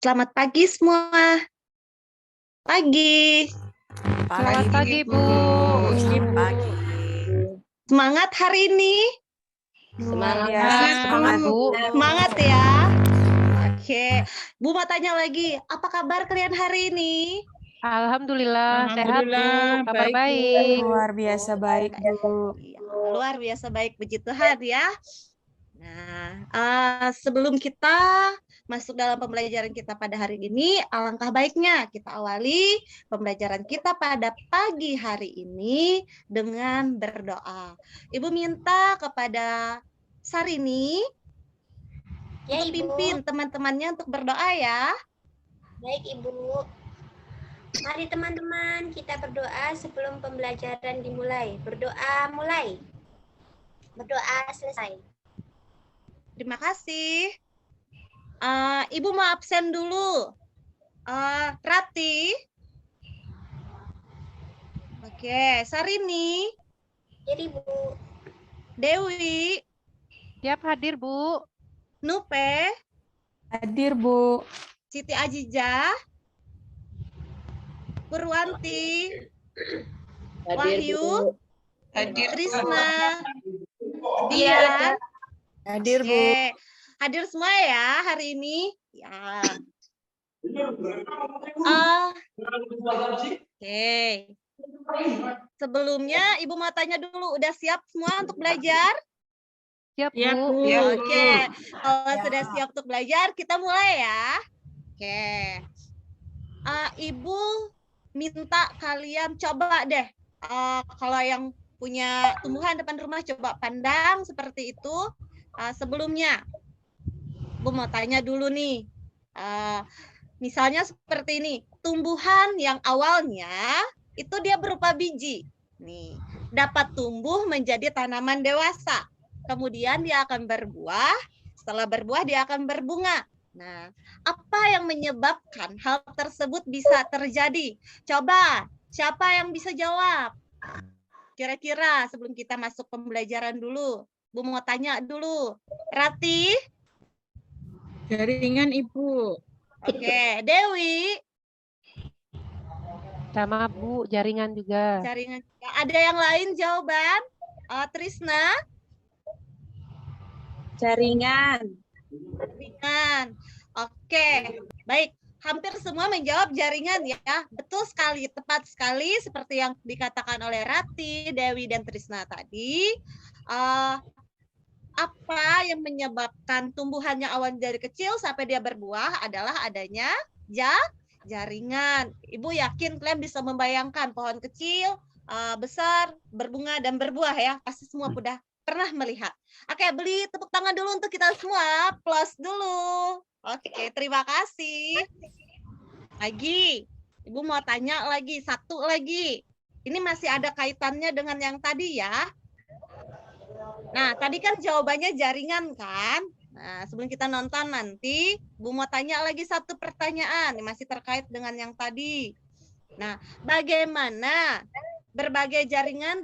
Selamat pagi semua. Pagi. Selamat pagi, Bu. Pagi. Semangat hari ini. Semangat, Bu. Semangat ya. Oke. Bu mau tanya lagi, apa kabar kalian hari ini? Alhamdulillah, sehat, Bu. Kabar baik. Luar biasa baik, Bu. Luar biasa baik, puji Tuhan ya. Nah, sebelum kita masuk dalam pembelajaran kita pada hari ini, alangkah baiknya kita awali pembelajaran kita pada pagi hari ini dengan berdoa. Ibu minta kepada Sarini Ya, untuk Ibu. pimpin teman-temannya untuk berdoa ya. Baik, Ibu. Mari teman-teman kita berdoa sebelum pembelajaran dimulai. Berdoa mulai. Berdoa selesai. Terima kasih. Ibu mau absen dulu. Rati. Oke, Sarini. Jadi, Bu. Dewi. Siap hadir, Bu. Nupe. Hadir, Bu. Siti Ajijah. Purwanti. Wahyu. Hadir, Trisna. Iya. Dian. Hadir, Bu. Oke. Hadir semua ya hari ini. Ya. Oke. Sebelumnya Ibu mau tanya dulu, udah siap semua untuk belajar? Siap, Bu. Oke. Kalau sudah siap untuk belajar, kita mulai ya. Oke. Ibu minta kalian coba deh, kalau yang punya tumbuhan depan rumah coba pandang seperti itu. Sebelumnya, Bu mau tanya dulu nih, misalnya seperti ini, tumbuhan yang awalnya itu dia berupa biji, nih dapat tumbuh menjadi tanaman dewasa, kemudian dia akan berbuah, setelah berbuah dia akan berbunga. Nah, apa yang menyebabkan hal tersebut bisa terjadi? Coba, siapa yang bisa jawab? Kira-kira sebelum kita masuk pembelajaran dulu, Bu mau tanya dulu. Rati? Jaringan, Ibu. Oke, Dewi? Sama, Bu. Jaringan juga. Jaringan. Ada yang lain jawaban? Trisna? Jaringan. Jaringan. Oke, baik. Hampir semua menjawab jaringan ya. Betul sekali, tepat sekali seperti yang dikatakan oleh Rati, Dewi, dan Trisna tadi. Apa yang menyebabkan tumbuhannya awal dari kecil sampai dia berbuah adalah adanya jaringan. Ibu yakin kalian bisa membayangkan pohon kecil, besar, berbunga, dan berbuah ya. Pasti semua sudah pernah melihat. Oke, beri tepuk tangan dulu untuk kita semua. Plus dulu. Oke, terima kasih. Lagi, Ibu mau tanya lagi, satu lagi. Ini masih ada kaitannya dengan yang tadi ya. Nah, tadi kan jawabannya jaringan kan? Nah, sebelum kita nonton nanti, Bu mau tanya lagi satu pertanyaan, masih terkait dengan yang tadi. Nah, bagaimana berbagai jaringan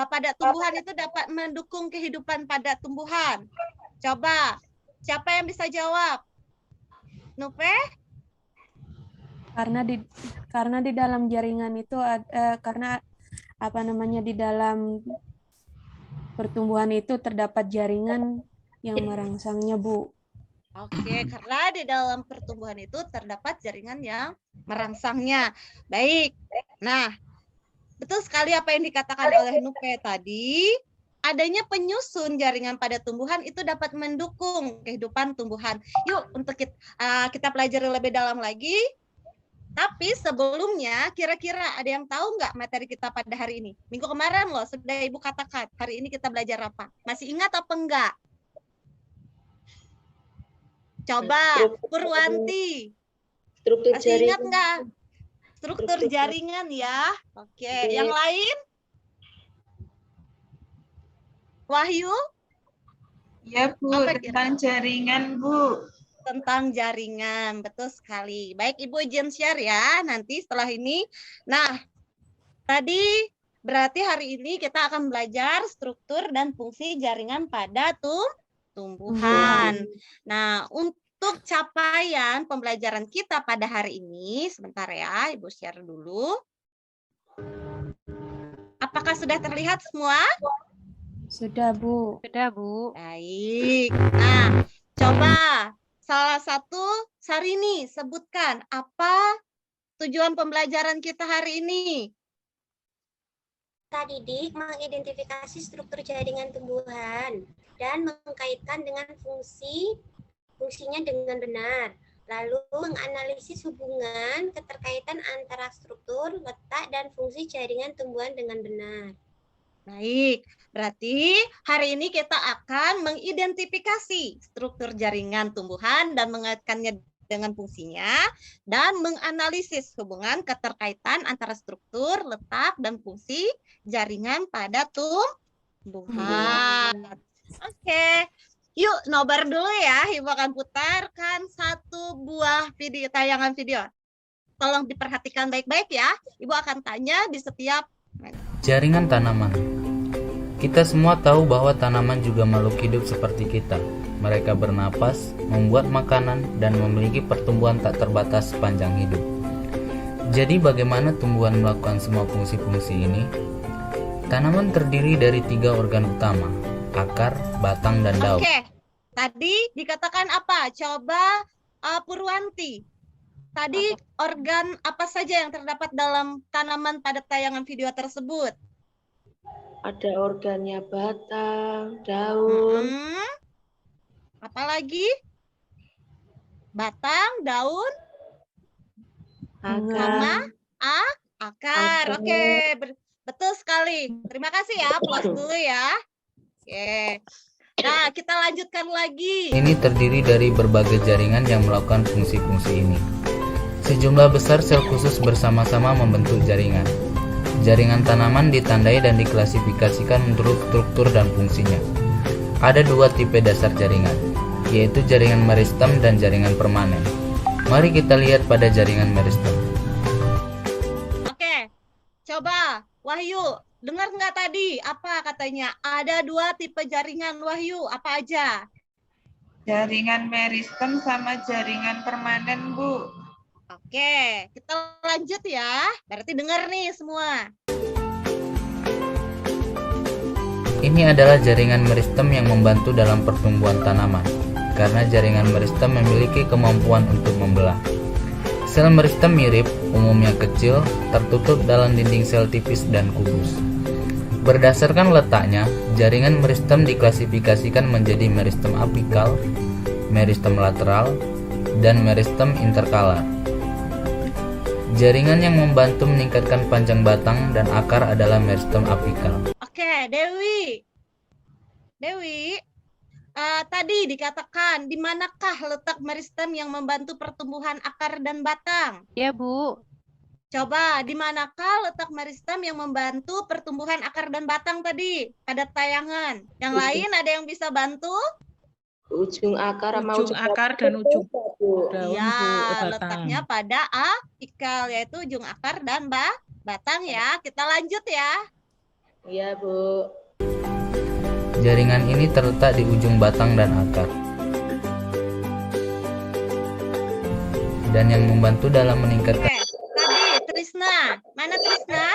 pada tumbuhan itu dapat mendukung kehidupan pada tumbuhan? Coba, siapa yang bisa jawab? Nupe? Karena di dalam jaringan itu di dalam pertumbuhan itu terdapat jaringan yang merangsangnya, Bu. Oke, karena di dalam pertumbuhan itu terdapat jaringan yang merangsangnya. Baik. Nah, betul sekali apa yang dikatakan oleh Nupe tadi. Adanya penyusun jaringan pada tumbuhan itu dapat mendukung kehidupan tumbuhan. Yuk, untuk kita pelajari lebih dalam lagi. Tapi sebelumnya, kira-kira ada yang tahu nggak materi kita pada hari ini? Minggu kemarin loh, sudah Ibu katakan. Hari ini kita belajar apa? Masih ingat apa enggak? Coba, Purwanti. Masih ingat nggak? Struktur jaringan ya. Oke, yang lain? Wahyu? Ya, Bu, tentang jaringan, Bu. Tentang jaringan, betul sekali. Baik, Ibu izin share ya nanti setelah ini. Nah, tadi berarti hari ini kita akan belajar struktur dan fungsi jaringan pada tumbuhan. Nah, untuk capaian pembelajaran kita pada hari ini, sebentar ya, Ibu share dulu. Apakah sudah terlihat semua? Sudah, Bu. Sudah, Bu. Baik. Nah, coba salah satu Sarini sebutkan apa tujuan pembelajaran kita hari ini. Kita didik mengidentifikasi struktur jaringan tumbuhan dan mengkaitkan dengan fungsinya dengan benar. Lalu menganalisis hubungan keterkaitan antara struktur, letak, dan fungsi jaringan tumbuhan dengan benar. Baik, berarti hari ini kita akan mengidentifikasi struktur jaringan tumbuhan dan mengaitkannya dengan fungsinya, dan menganalisis hubungan keterkaitan antara struktur, letak, dan fungsi jaringan pada tumbuhan. Oke, yuk nobar dulu ya. Ibu akan putarkan satu buah video, tayangan video. Tolong diperhatikan baik-baik ya. Ibu akan tanya di setiap jaringan tanaman. Kita semua tahu bahwa tanaman juga makhluk hidup seperti kita. Mereka bernapas, membuat makanan, dan memiliki pertumbuhan tak terbatas sepanjang hidup. Jadi bagaimana tumbuhan melakukan semua fungsi-fungsi ini? Tanaman terdiri dari 3 organ utama, akar, batang, dan daun. Oke, tadi dikatakan apa? Coba Purwanti. Tadi organ apa saja yang terdapat dalam tanaman pada tayangan video tersebut? Ada organnya batang, daun, Apalagi? Batang, daun, sama akar. Oke, betul sekali. Terima kasih ya, plus dulu ya. Oke. Nah, kita lanjutkan lagi. Ini terdiri dari berbagai jaringan yang melakukan fungsi-fungsi ini. Sejumlah besar sel khusus bersama-sama membentuk jaringan. Jaringan tanaman ditandai dan diklasifikasikan menurut struktur dan fungsinya. Ada 2 tipe dasar jaringan, yaitu jaringan meristem dan jaringan permanen. Mari kita lihat pada jaringan meristem. Oke, coba Wahyu, dengar nggak tadi apa katanya? Ada 2 tipe jaringan, Wahyu, apa aja? Jaringan meristem sama jaringan permanen, Bu. Oke, kita lanjut ya. Berarti dengar nih semua. Ini adalah jaringan meristem yang membantu dalam pertumbuhan tanaman, karena jaringan meristem memiliki kemampuan untuk membelah. Sel meristem mirip, umumnya kecil, tertutup dalam dinding sel tipis dan kubus. Berdasarkan letaknya, jaringan meristem diklasifikasikan menjadi meristem apikal, meristem lateral, dan meristem interkalar. Jaringan yang membantu meningkatkan panjang batang dan akar adalah meristem apikal. Oke, Dewi. Tadi dikatakan di manakah letak meristem yang membantu pertumbuhan akar dan batang? Ya, Bu. Coba di manakah letak meristem yang membantu pertumbuhan akar dan batang tadi pada tayangan? Yang lain ada yang bisa bantu? ujung akar sama Ujung akar dan ujung daun, Ya, Bu, batang. letaknya pada apikal, yaitu ujung akar dan batang ya. Kita lanjut ya. Iya, Bu. Jaringan ini terletak di ujung batang dan akar, dan yang membantu dalam meningkatkan. Oke, tadi Trisna. Mana Trisna?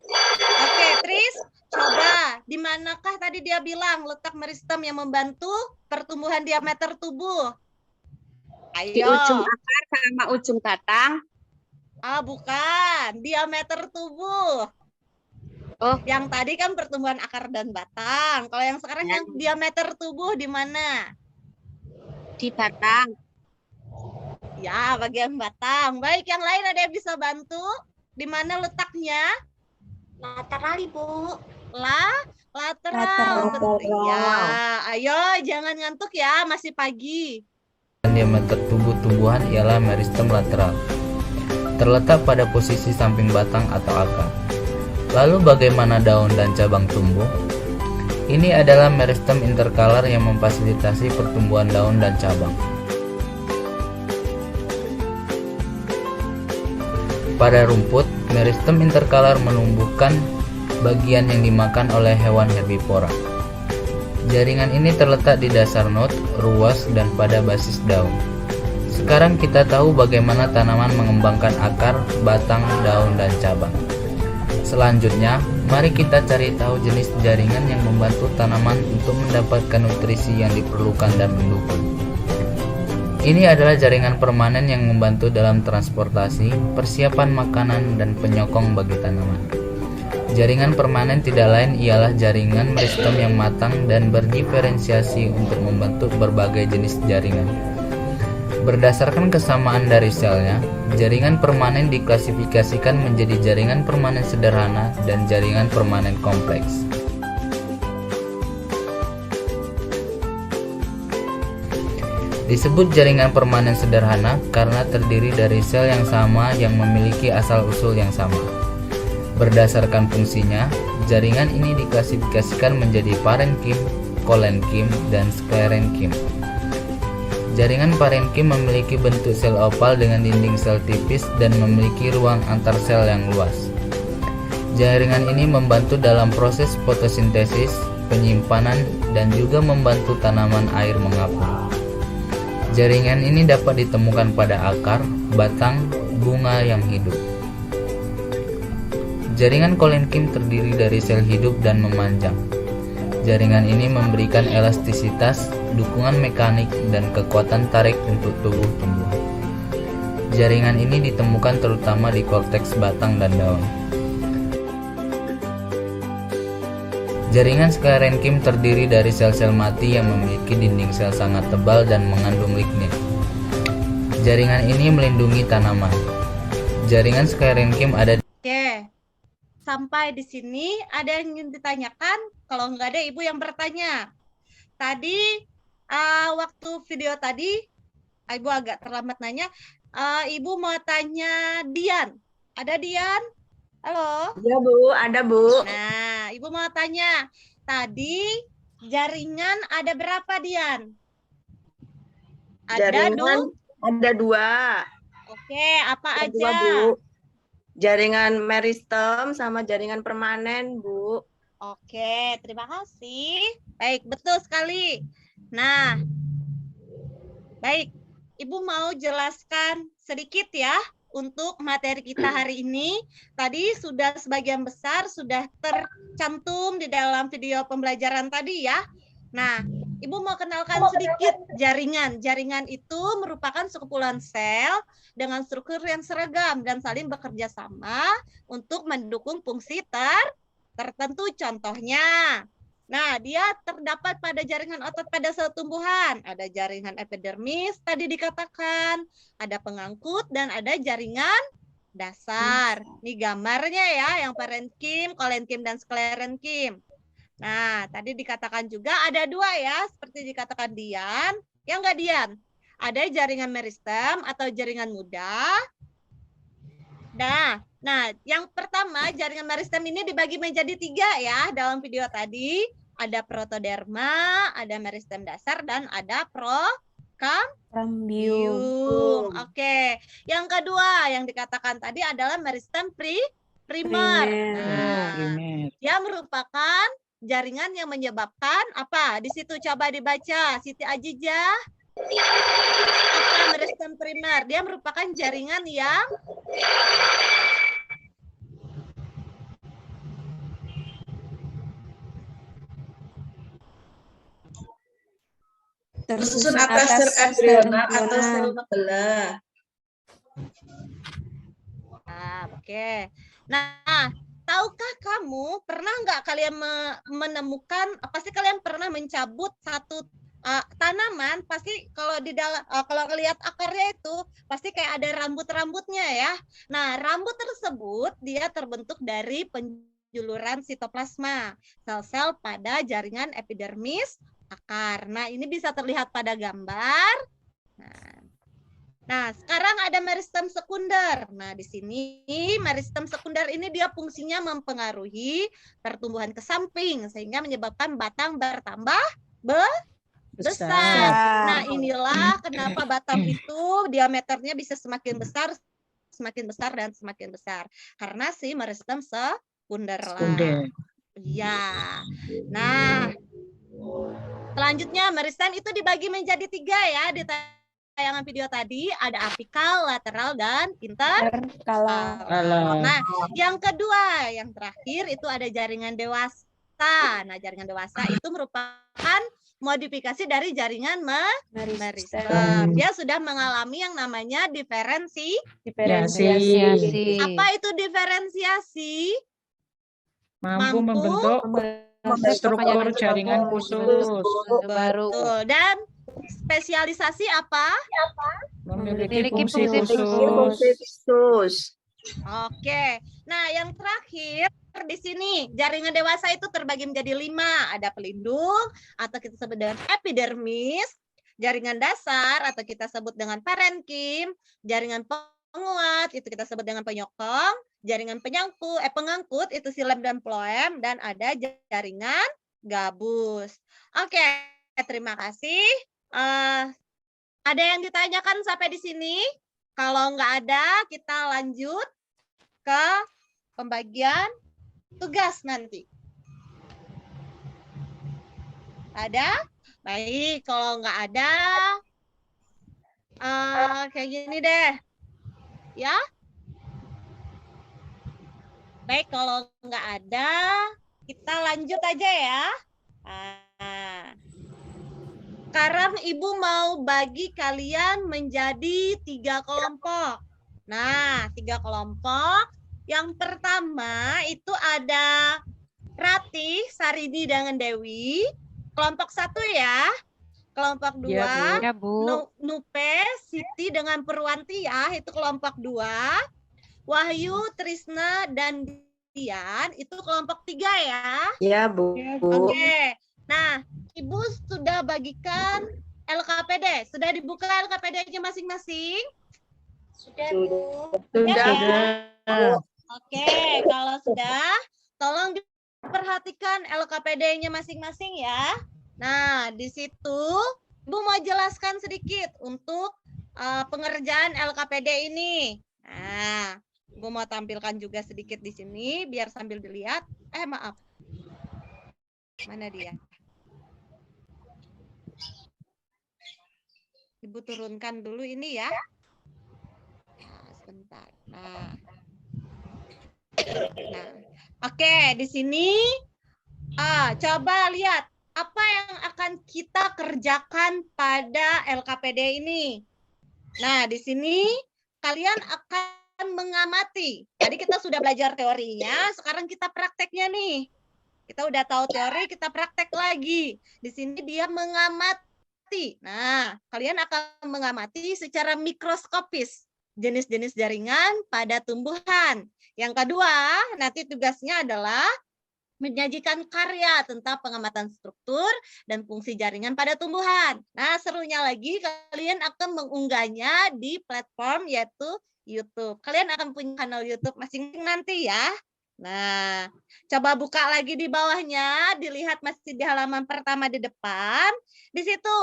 Oke, Tris. Coba, di manakah tadi dia bilang letak meristem yang membantu pertumbuhan diameter tubuh? Ayo. Di ujung akar sama ujung batang. Bukan. Diameter tubuh. Oh. Yang tadi kan pertumbuhan akar dan batang. Kalau yang sekarang yang diameter tubuh di mana? Di batang. Ya, bagian batang. Baik, yang lain ada yang bisa bantu? Di mana letaknya? Lateral, Ibu. Lateral. Ya, ayo jangan ngantuk ya, masih pagi. Diameter tubuh tumbuhan ialah meristem lateral, terletak pada posisi samping batang atau akar. Lalu bagaimana daun dan cabang tumbuh? Ini adalah meristem interkalar yang memfasilitasi pertumbuhan daun dan cabang. Pada rumput, meristem interkalar menumbuhkan bagian yang dimakan oleh hewan herbivora. Jaringan ini terletak di dasar not, ruas, dan pada basis daun. Sekarang kita tahu bagaimana tanaman mengembangkan akar, batang, daun, dan cabang. Selanjutnya, mari kita cari tahu jenis jaringan yang membantu tanaman untuk mendapatkan nutrisi yang diperlukan dan mendukung. Ini adalah jaringan permanen yang membantu dalam transportasi, persiapan makanan, dan penyokong bagi tanaman. Jaringan permanen tidak lain ialah jaringan meristem yang matang dan berdiferensiasi untuk membentuk berbagai jenis jaringan. Berdasarkan kesamaan dari selnya, jaringan permanen diklasifikasikan menjadi jaringan permanen sederhana dan jaringan permanen kompleks. Disebut jaringan permanen sederhana karena terdiri dari sel yang sama yang memiliki asal-usul yang sama. Berdasarkan fungsinya, jaringan ini diklasifikasikan menjadi parenkim, kolenkim, dan sklerenkim. Jaringan parenkim memiliki bentuk sel oval dengan dinding sel tipis dan memiliki ruang antar sel yang luas. Jaringan ini membantu dalam proses fotosintesis, penyimpanan, dan juga membantu tanaman air mengapung. Jaringan ini dapat ditemukan pada akar, batang, bunga yang hidup. Jaringan kolenkim terdiri dari sel hidup dan memanjang. Jaringan ini memberikan elastisitas, dukungan mekanik, dan kekuatan tarik untuk tubuh tumbuhan. Jaringan ini ditemukan terutama di korteks batang dan daun. Jaringan sklerenkim terdiri dari sel-sel mati yang memiliki dinding sel sangat tebal dan mengandung lignin. Jaringan ini melindungi tanaman. Jaringan sklerenkim ada. Oke, sampai di sini ada yang ingin ditanyakan? Kalau nggak ada, Ibu yang bertanya. Tadi waktu video tadi, Ibu agak terlambat nanya. Ibu mau tanya Dian. Ada Dian? Halo? Ya Bu, ada Bu. Nah, Ibu mau tanya. Tadi jaringan ada berapa, Dian? Jaringan ada 2. Oke, apa Ada aja? 2 Bu. Jaringan meristem sama jaringan permanen Bu. Oke, terima kasih. Baik, betul sekali. Nah, baik. Ibu mau jelaskan sedikit ya untuk materi kita hari ini. Tadi sudah sebagian besar sudah tercantum di dalam video pembelajaran tadi ya. Nah, Ibu mau kenalkan sedikit jaringan. Jaringan itu merupakan sekumpulan sel dengan struktur yang seragam dan saling bekerja sama untuk mendukung fungsi tertentu. Contohnya, nah dia terdapat pada jaringan otot pada sel tumbuhan. Ada jaringan epidermis tadi dikatakan, ada pengangkut dan ada jaringan dasar. Ini gambarnya ya, yang parenkim, kolenkim, dan sklerenkim. Nah, tadi dikatakan juga ada 2 ya, seperti dikatakan Dian. Yang enggak Dian? Ada jaringan meristem atau jaringan muda. Nah, yang pertama jaringan meristem ini dibagi menjadi 3 ya dalam video tadi. Ada protoderma, ada meristem dasar, dan ada prokambium. Oke. Yang kedua yang dikatakan tadi adalah meristem primer. Nah, dia merupakan jaringan yang menyebabkan apa? Di situ coba dibaca, Siti Ajijah. Apa meristem primer? Dia merupakan jaringan yang Tersusun atas sel embrional atau sel belah. Oke. Nah, tahukah kamu pernah nggak kalian menemukan? Pasti kalian pernah mencabut satu tanaman. Pasti kalau di dalam kalau lihat akarnya itu pasti kayak ada rambut-rambutnya ya. Nah, rambut tersebut dia terbentuk dari penjuluran sitoplasma, sel-sel pada jaringan epidermis akar. Nah, ini bisa terlihat pada gambar. Nah, sekarang ada meristem sekunder. Nah, di sini meristem sekunder ini dia fungsinya mempengaruhi pertumbuhan ke samping sehingga menyebabkan batang bertambah besar. Nah, inilah kenapa batang itu diameternya bisa semakin besar, dan semakin besar. Karena si meristem sekunder lah. Iya. Nah, selanjutnya meristem itu dibagi menjadi 3 ya di tayangan video tadi ada apikal, lateral, dan Kalau Nah, yang kedua, yang terakhir itu ada jaringan dewasa. Nah, jaringan dewasa itu merupakan modifikasi dari jaringan meristem. Dia sudah mengalami yang namanya Diferensiasi. Apa itu diferensiasi? Mampu membentuk struktur jaringan khusus. Baru. Betul. Dan spesialisasi apa? Memiliki Memiliki fungsi fungsi khusus. Oke. Nah, yang terakhir di sini jaringan dewasa itu terbagi menjadi 5. Ada pelindung atau kita sebut dengan epidermis, jaringan dasar atau kita sebut dengan parenkim, jaringan penguat itu kita sebut dengan penyokong, jaringan pengangkut itu silem dan phloem, dan ada jaringan gabus. Oke, terima kasih. Ada yang ditanyakan sampai di sini? Kalau nggak ada, kita lanjut ke pembagian tugas nanti. Ada? Baik, kalau nggak ada, kayak gini deh. Ya? Baik, kalau nggak ada, kita lanjut aja ya. Sekarang Ibu mau bagi kalian menjadi 3 kelompok. Nah, 3 kelompok. Yang pertama itu ada Ratih, Sarini, dengan Dewi. Kelompok 1 ya. Kelompok 2, Ya, Bu. Nupe, Siti dengan Purwanti ya. Itu kelompok 2. Wahyu, Trisna, dan Dian. Itu kelompok 3 ya. Ya, Bu. Oke. Nah, Ibu sudah bagikan LKPD. Sudah dibuka LKPD-nya masing-masing? Sudah, Bu. Sudah. Oke, kalau sudah, tolong diperhatikan LKPD-nya masing-masing ya. Nah, di situ Ibu mau jelaskan sedikit untuk pengerjaan LKPD ini. Nah, Ibu mau tampilkan juga sedikit di sini biar sambil dilihat. Maaf. Mana dia? Ibu turunkan dulu ini ya. Nah, sebentar. Nah. Oke, di sini coba lihat apa yang akan kita kerjakan pada LKPD ini. Nah, di sini kalian akan mengamati. Tadi kita sudah belajar teorinya, sekarang kita prakteknya nih. Kita udah tahu teori, kita praktek lagi. Di sini dia mengamati. Nah, kalian akan mengamati secara mikroskopis jenis-jenis jaringan pada tumbuhan. Yang kedua, nanti tugasnya adalah menyajikan karya tentang pengamatan struktur dan fungsi jaringan pada tumbuhan. Nah, serunya lagi kalian akan mengunggahnya di platform yaitu YouTube. Kalian akan punya kanal YouTube masing-masing nanti ya. Nah, coba buka lagi di bawahnya, dilihat masih di halaman pertama di depan. Di situ,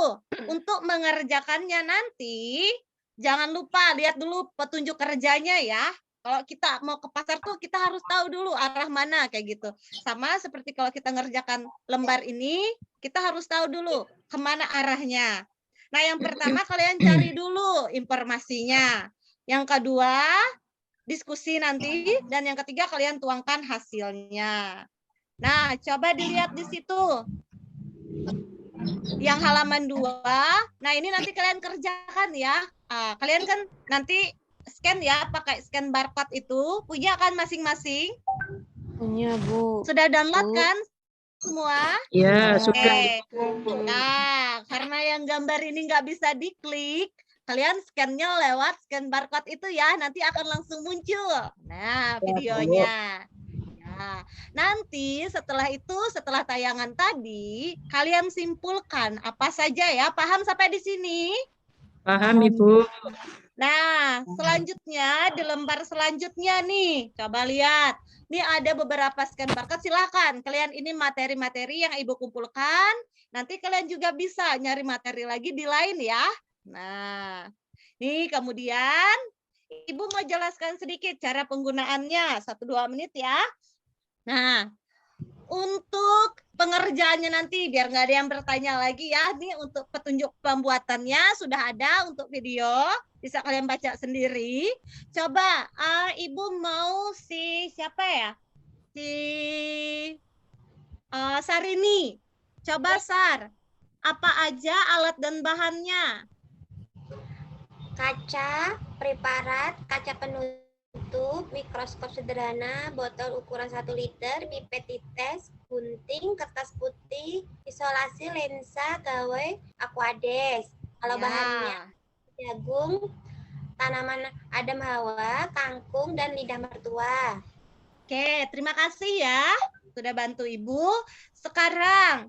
untuk mengerjakannya nanti, jangan lupa lihat dulu petunjuk kerjanya ya. Kalau kita mau ke pasar tuh kita harus tahu dulu arah mana kayak gitu. Sama seperti kalau kita ngerjakan lembar ini, kita harus tahu dulu kemana arahnya. Nah, yang pertama kalian cari dulu informasinya. Yang kedua, diskusi nanti, dan yang ketiga kalian tuangkan hasilnya. Nah, coba dilihat di situ. Yang halaman 2. Nah, ini nanti kalian kerjakan ya. Kalian kan nanti scan ya, pakai scan barcode itu. Punya kan masing-masing? Punya, Bu. Sudah download kan semua? Ya, sudah. Nah, karena yang gambar ini nggak bisa diklik, kalian scan-nya lewat scan barcode itu ya, nanti akan langsung muncul. Nah, videonya. Nah, nanti setelah itu, setelah tayangan tadi, kalian simpulkan apa saja ya. Paham sampai di sini? Paham, Ibu. Nah, selanjutnya di lembar selanjutnya nih, coba lihat. Ini ada beberapa scan barcode, silakan. Kalian ini materi-materi yang Ibu kumpulkan. Nanti kalian juga bisa nyari materi lagi di lain ya. Nah, nih kemudian Ibu mau jelaskan sedikit cara penggunaannya, 1-2 menit ya. Nah, untuk pengerjaannya nanti biar nggak ada yang bertanya lagi ya. Ini untuk petunjuk pembuatannya sudah ada untuk video, bisa kalian baca sendiri. Coba Ibu mau siapa ya? Si Sarini. Coba Sar, apa aja alat dan bahannya? Kaca, preparat, kaca penutup, mikroskop sederhana, botol ukuran 1 liter, pipet tites, gunting, kertas putih, isolasi, lensa, gawai, aquades. Kalau Ya. bahannya jagung, tanaman Adam Hawa, kangkung, dan lidah mertua. Oke, terima kasih ya sudah bantu Ibu. Sekarang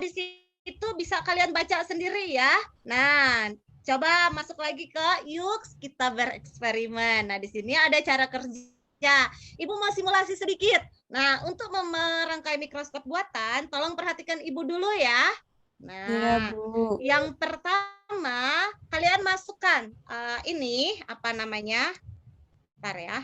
di situ bisa kalian baca sendiri ya. Nah, coba masuk lagi ke yuk kita bereksperimen. Nah, di sini ada cara kerja. Ibu mau simulasi sedikit. Nah, untuk merangkai mikroskop buatan, tolong perhatikan Ibu dulu ya. Nah, Iya, Bu. yang pertama kalian masukkan ini apa namanya? Bentar ya.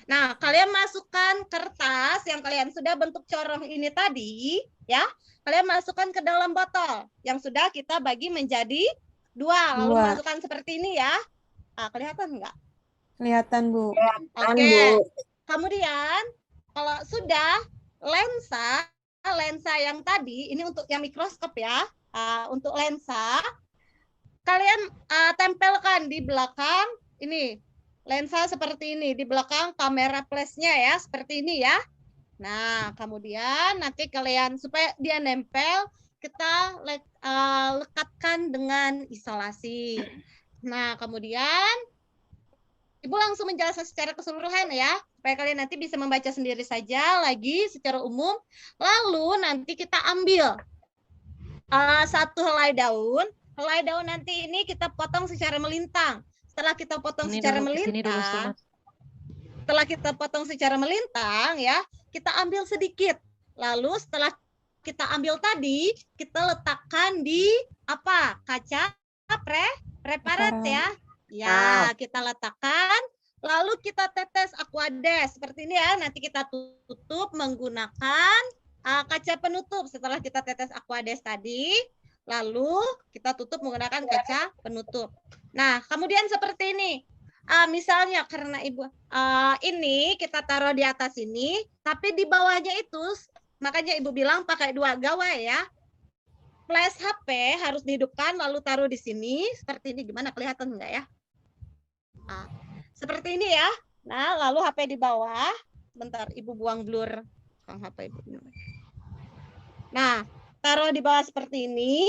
Nah, kalian masukkan kertas yang kalian sudah bentuk corong ini tadi, ya. Kalian masukkan ke dalam botol yang sudah kita bagi menjadi 2. Lalu Dua. masukkan seperti ini ya. Kelihatan nggak? Kelihatan, Bu. Oke. Kemudian kalau sudah lensa yang tadi, ini untuk yang mikroskop ya. Untuk lensa, kalian tempelkan di belakang ini. Lensa seperti ini, di belakang kamera flashnya ya, seperti ini ya. Nah, kemudian nanti kalian, supaya dia nempel, kita lekatkan dengan isolasi. Nah, kemudian Ibu langsung menjelaskan secara keseluruhan ya, supaya kalian nanti bisa membaca sendiri saja lagi secara umum. Lalu nanti kita ambil satu helai daun. Helai daun nanti ini kita potong secara melintang. Setelah kita potong secara melintang, ya, kita ambil sedikit. Lalu setelah kita ambil tadi, kita letakkan di kaca preparat ya. Ya, kita letakkan. Lalu kita tetes aquades seperti ini ya. Nanti kita tutup menggunakan kaca penutup. Setelah kita tetes aquades tadi, lalu kita tutup menggunakan kaca penutup. Nah, kemudian seperti ini. Misalnya karena Ibu ini kita taruh di atas ini, tapi di bawahnya itu, makanya Ibu bilang pakai 2 gawai ya. Flash HP harus dihidupkan lalu taruh di sini. Seperti ini, gimana kelihatan enggak ya? Seperti ini ya. Nah, lalu HP di bawah. Bentar, Ibu buang blur. HP Ibu. Nah, taruh di bawah seperti ini.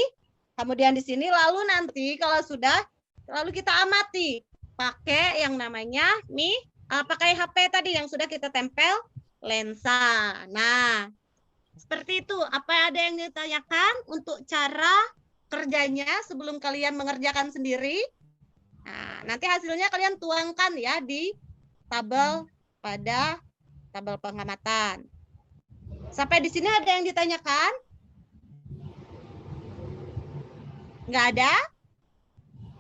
Kemudian di sini, lalu nanti kalau sudah, lalu kita amati pakai yang namanya pakai HP tadi yang sudah kita tempel lensa. Nah, seperti itu. Apa ada yang ditanyakan untuk cara kerjanya sebelum kalian mengerjakan sendiri? Nah, nanti hasilnya kalian tuangkan ya di tabel pada tabel pengamatan. Sampai di sini ada yang ditanyakan? Nggak ada?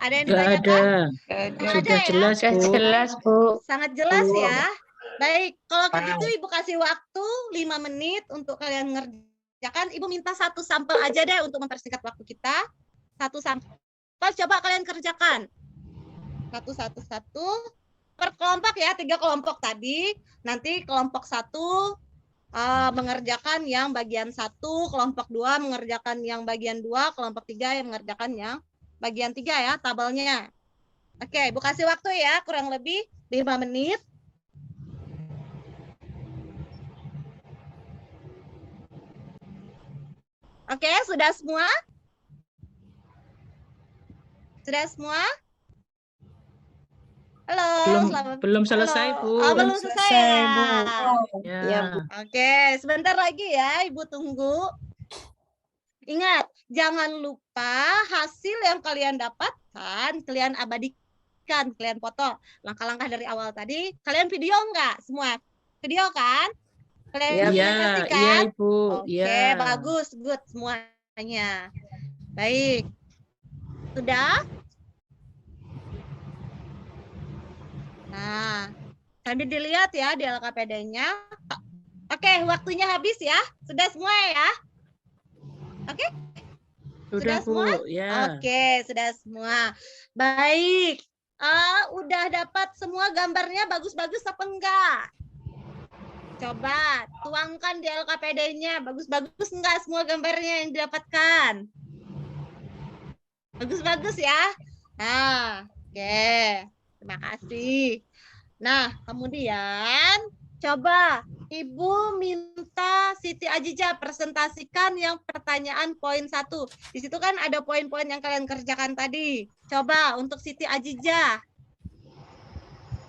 Ada yang ditanyakan? Sudah ya? jelas, Bu. Jelas, Bu. Sangat jelas ya. Baik, kalau gitu Ibu kasih waktu 5 menit untuk kalian mengerjakan. Ibu minta 1 sampel aja deh untuk mempersingkat waktu kita. 1 sampel. Coba kalian kerjakan. 1 per kelompok ya, 3 kelompok tadi. Nanti kelompok 1 mengerjakan yang bagian 1, kelompok 2 mengerjakan yang bagian 2, kelompok 3 yang mengerjakan yang bagian 3 ya tabelnya. Oke, Ibu kasih waktu ya, kurang lebih 5 menit. Oke, sudah semua? Sudah semua? Halo, Belum selesai, Bu. belum selesai ya. Ya. Oke, sebentar lagi ya, Ibu tunggu. Ingat, jangan lupa hasil yang kalian dapatkan, kalian abadikan, kalian foto. Langkah-langkah dari awal tadi, kalian video enggak? Semua video kan? Kalian Iya, kan? Ibu. Oke, bagus, good semuanya. Baik. Sudah? Nah, sambil dilihat ya di LKPD-nya. Oke, waktunya habis ya. Sudah semua ya? Oke? Sudah, semua? Bu. Ya. Oke, sudah semua. Baik. Udah dapat semua gambarnya bagus-bagus apa enggak? Coba tuangkan di LKPD-nya. Bagus-bagus enggak semua gambarnya yang didapatkan? Bagus-bagus ya. Nah, oke. Terima kasih. Nah, kemudian coba Ibu minta Siti Ajijah presentasikan yang pertanyaan poin 1. Di situ kan ada poin-poin yang kalian kerjakan tadi. Coba untuk Siti Ajijah.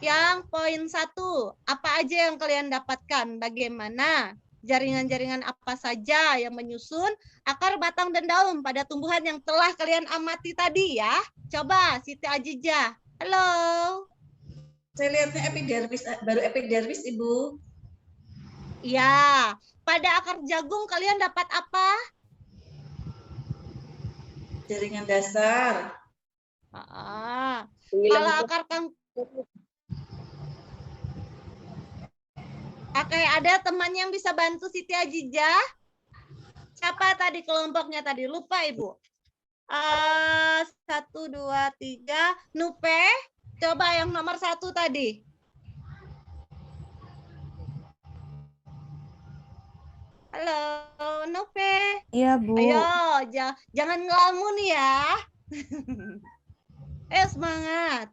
Yang poin 1, apa aja yang kalian dapatkan? Bagaimana? Jaringan-jaringan apa saja yang menyusun akar, batang, dan daun pada tumbuhan yang telah kalian amati tadi ya? Coba Siti Ajijah. Halo. Saya lihatnya epidermis, baru epidermis, Ibu. Ya, pada akar jagung kalian dapat apa? Jaringan dasar. Kalau akar kangkung, oke, ada teman yang bisa bantu Siti Ajijah? Siapa tadi kelompoknya tadi? Lupa Ibu. 1, 2, 3. Nupe, coba yang nomor 1 tadi. Halo, Nupe. Iya, Bu. Ayo, jangan ngelamun ya. Semangat.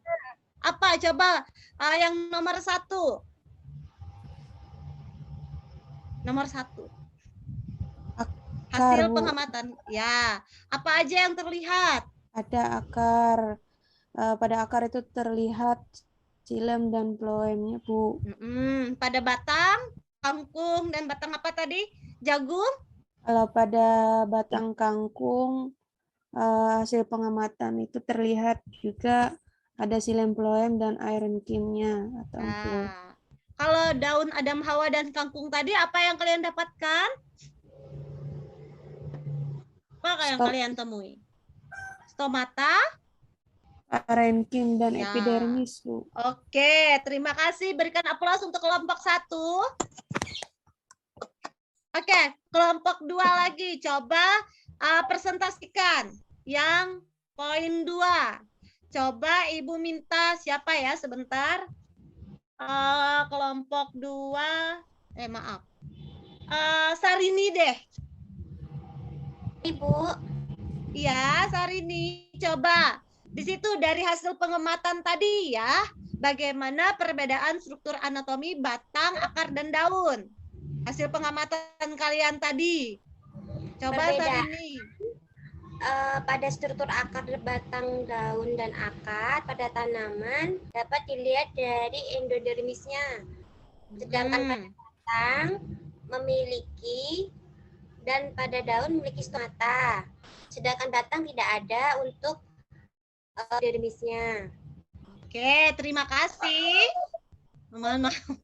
Apa coba yang nomor 1? Nomor 1. Hasil Bu. pengamatan. Ya, apa aja yang terlihat? Ada akar. Pada akar itu terlihat xilem dan phloemnya, Bu. Pada batang, kangkung, dan batang apa tadi? Jagung? Kalau pada batang kangkung, hasil pengamatan itu terlihat juga ada xilem phloem dan iron kimnya atau ampul. Kalau daun Adam Hawa dan kangkung tadi, apa yang kalian dapatkan? Apa yang kalian temui? Stomata, parenkim dan ya, epidermis, Bu. Oke, terima kasih. Berikan aplaus untuk kelompok 1. Oke, kelompok 2 lagi. Coba presentasikan yang poin 2. Coba Ibu minta siapa ya sebentar. Kelompok 2. Maaf. Sarini deh. Ibu. Iya, Sarini. Coba. Di situ dari hasil pengamatan tadi ya, bagaimana perbedaan struktur anatomi batang, akar, dan daun. Hasil pengamatan kalian tadi. Coba Sarini. Pada struktur akar, batang, daun, dan akar pada tanaman dapat dilihat dari endodermisnya. Sedangkan pada batang memiliki dan pada daun memiliki stomata. Sedangkan batang tidak ada untuk dermisnya. Oke, terima kasih. Mohon maaf.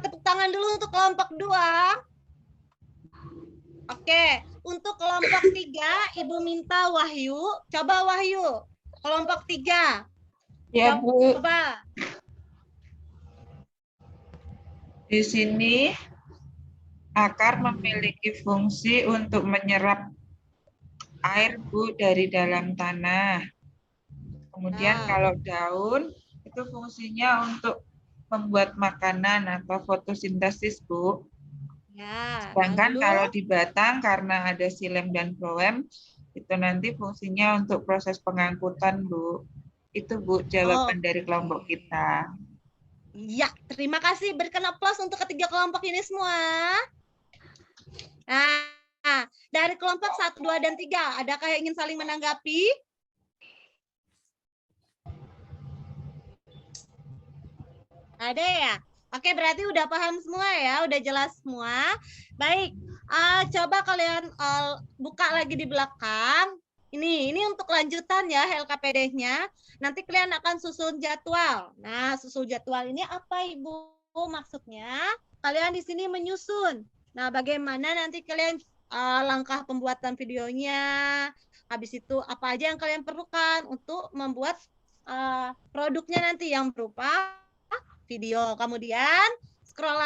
Tepuk tangan dulu untuk kelompok 2. Oke, untuk kelompok 3, Ibu minta Wahyu. Coba Wahyu, kelompok 3. Ya, Bu. Coba. Di sini akar memiliki fungsi untuk menyerap air, Bu, dari dalam tanah. Kemudian kalau daun itu fungsinya untuk membuat makanan atau fotosintesis, Bu. Ya, Sedangkan kalau di batang karena ada xilem dan phloem itu nanti fungsinya untuk proses pengangkutan, Bu. Itu, Bu, jawaban dari kelompok kita. Ya, terima kasih. Berikan aplaus untuk ketiga kelompok ini semua. Nah, dari kelompok 1, 2, dan 3, adakah yang ingin saling menanggapi? Ada ya? Oke, berarti udah paham semua ya, udah jelas semua. Baik, coba kalian buka lagi di belakang. Ini untuk lanjutan ya LKPD-nya. Nanti kalian akan susun jadwal. Nah, susun jadwal ini apa Ibu? Maksudnya kalian di sini menyusun. Nah, bagaimana nanti kalian langkah pembuatan videonya. Habis itu apa aja yang kalian perlukan untuk membuat produknya nanti yang berupa video. Kemudian scroll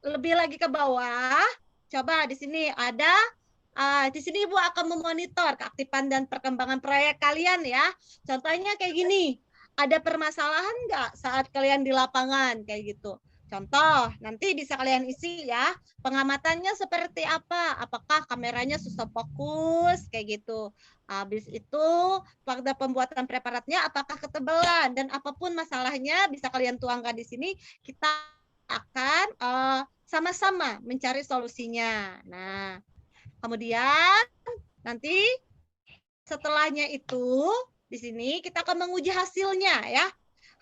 lebih lagi ke bawah. Coba di sini ada Di sini Ibu akan memonitor keaktifan dan perkembangan proyek kalian ya. Contohnya kayak gini, ada permasalahan nggak saat kalian di lapangan kayak gitu. Contoh, nanti bisa kalian isi ya, pengamatannya seperti apa, apakah kameranya susah fokus, kayak gitu. Habis itu, pada pembuatan preparatnya apakah ketebalan, dan apapun masalahnya bisa kalian tuangkan di sini, kita akan sama-sama mencari solusinya. Nah, kemudian nanti setelahnya itu, di sini kita akan menguji hasilnya ya.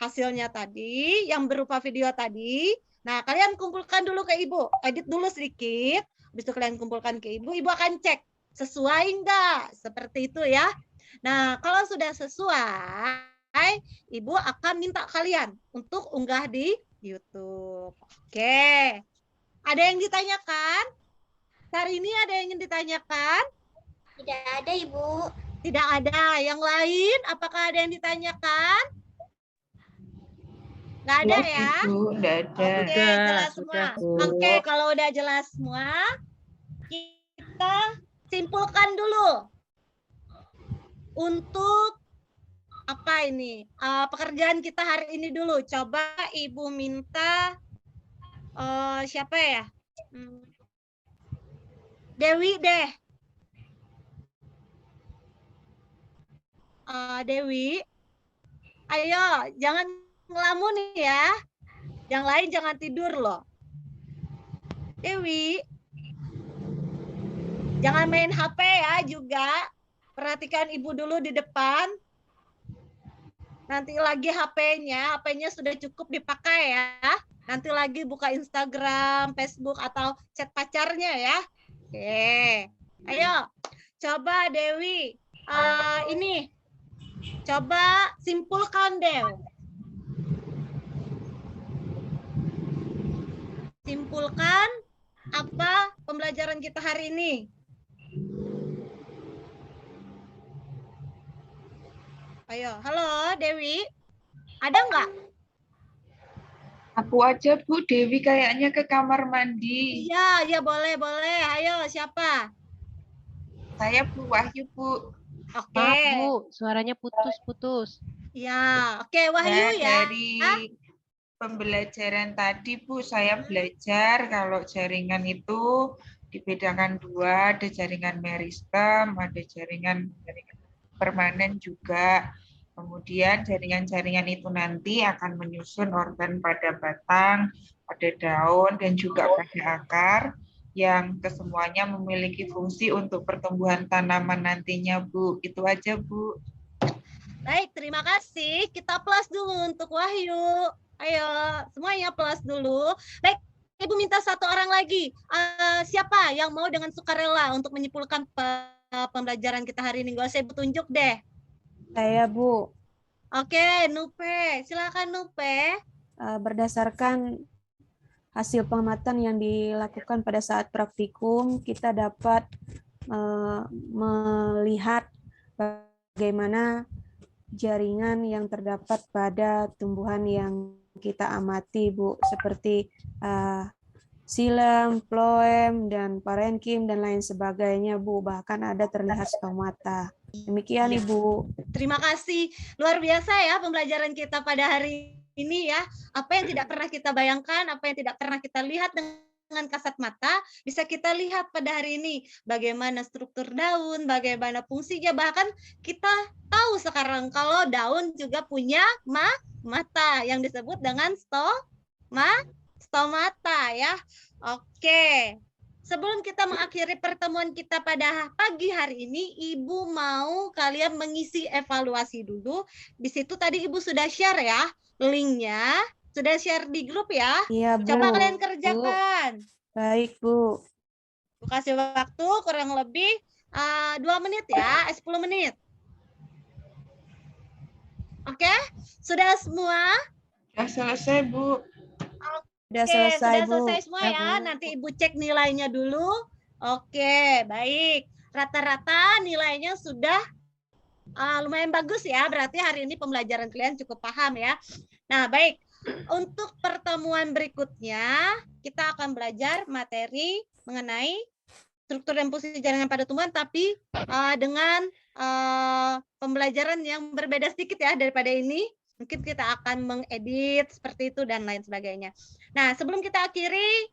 Hasilnya tadi yang berupa video tadi. Nah, kalian kumpulkan dulu ke Ibu. Edit dulu sedikit. Habis itu kalian kumpulkan ke Ibu. Ibu akan cek sesuai enggak? Seperti itu ya. Nah, kalau sudah sesuai, Ibu akan minta kalian untuk unggah di YouTube. Oke. Ada yang ditanyakan? Hari ini ada yang ingin ditanyakan? Tidak ada, Ibu. Tidak ada. Yang lain, apakah ada yang ditanyakan? Nggak ada ya? Ibu, nggak ada. Oke, jelas semua. Oke, kalau udah jelas semua, kita simpulkan dulu. Untuk apa ini? Pekerjaan kita hari ini dulu. Coba Ibu minta siapa ya? Dewi deh. Dewi, ayo jangan ngelamun ya. Yang lain jangan tidur loh. Dewi, jangan main HP ya juga. Perhatikan Ibu dulu di depan. Nanti lagi HP-nya sudah cukup dipakai ya. Nanti lagi buka Instagram, Facebook, atau chat pacarnya ya. Oke, ayo. Coba Dewi, ini. Coba simpulkan deh. Simpulkan apa pembelajaran kita hari ini. Ayo, halo Dewi. Ada nggak? Aku aja Bu, Dewi kayaknya ke kamar mandi. Iya, ya boleh. Ayo, siapa? Saya Bu Wahyu, Bu. Oke. Maaf, Bu, suaranya putus-putus. Ya, oke Wahyu ya. Dari pembelajaran tadi Bu, saya belajar kalau jaringan itu dibedakan dua, ada jaringan meristem, ada jaringan permanen juga. Kemudian jaringan-jaringan itu nanti akan menyusun organ pada batang, pada daun, dan juga pada akar, yang kesemuanya memiliki fungsi untuk pertumbuhan tanaman nantinya, Bu. Itu aja, Bu. Baik, terima kasih. Kita plus dulu untuk Wahyu. Ayo, semuanya plus dulu. Baik, Ibu minta satu orang lagi. Siapa yang mau dengan sukarela untuk menyimpulkan pembelajaran kita hari ini? Gak usah Ibu tunjuk deh. Saya, Bu. Oke, Nupe. Silakan Nupe. Berdasarkan hasil pengamatan yang dilakukan pada saat praktikum, kita dapat melihat bagaimana jaringan yang terdapat pada tumbuhan yang kita amati, Bu, seperti xilem, phloem, dan parenkim, dan lain sebagainya, Bu. Bahkan ada terlihat stomata. Demikian, Ibu. Terima kasih. Luar biasa ya pembelajaran kita pada hari ini ya. Apa yang tidak pernah kita bayangkan, apa yang tidak pernah kita lihat dengan kasat mata, bisa kita lihat pada hari ini. Bagaimana struktur daun, bagaimana fungsinya. Bahkan kita tahu sekarang kalau daun juga punya mata yang disebut dengan stomata ya. Oke. Sebelum kita mengakhiri pertemuan kita pada pagi hari ini, Ibu mau kalian mengisi evaluasi dulu. Di situ tadi Ibu sudah share ya linknya. Sudah share di grup ya? Iya, Bu. Coba kalian kerjakan. Baik, Bu. Bu kasih waktu kurang lebih 2 menit ya, 10 menit. Oke? Sudah semua? Sudah selesai, Bu. Sudah Oke, selesai, sudah Bu. selesai semua ya. Nanti Ibu cek nilainya dulu. Oke, baik. Rata-rata nilainya sudah lumayan bagus ya. Berarti hari ini pembelajaran kalian cukup paham ya. Nah, baik. Untuk pertemuan berikutnya, kita akan belajar materi mengenai struktur dan fungsi jaringan pada tumbuhan, tapi dengan pembelajaran yang berbeda sedikit ya daripada ini. Mungkin kita akan mengedit seperti itu dan lain sebagainya. Nah, sebelum kita akhiri,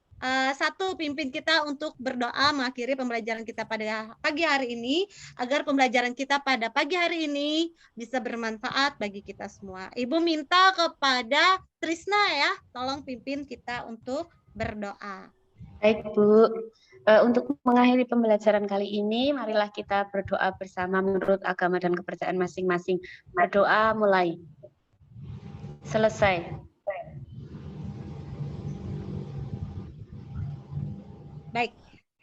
satu pimpin kita untuk berdoa mengakhiri pembelajaran kita pada pagi hari ini, agar pembelajaran kita pada pagi hari ini bisa bermanfaat bagi kita semua. Ibu minta kepada Trisna ya, tolong pimpin kita untuk berdoa. Baik, Bu. Untuk mengakhiri pembelajaran kali ini, marilah kita berdoa bersama menurut agama dan kepercayaan masing-masing. Berdoa mulai. Selesai. Baik,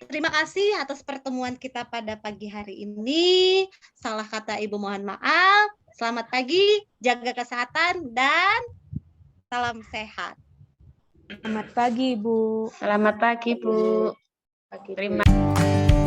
terima kasih atas pertemuan kita pada pagi hari ini. Salah kata Ibu mohon maaf. Selamat pagi, jaga kesehatan, dan salam sehat. Selamat pagi, Bu. Selamat pagi, Bu. Terima kasih.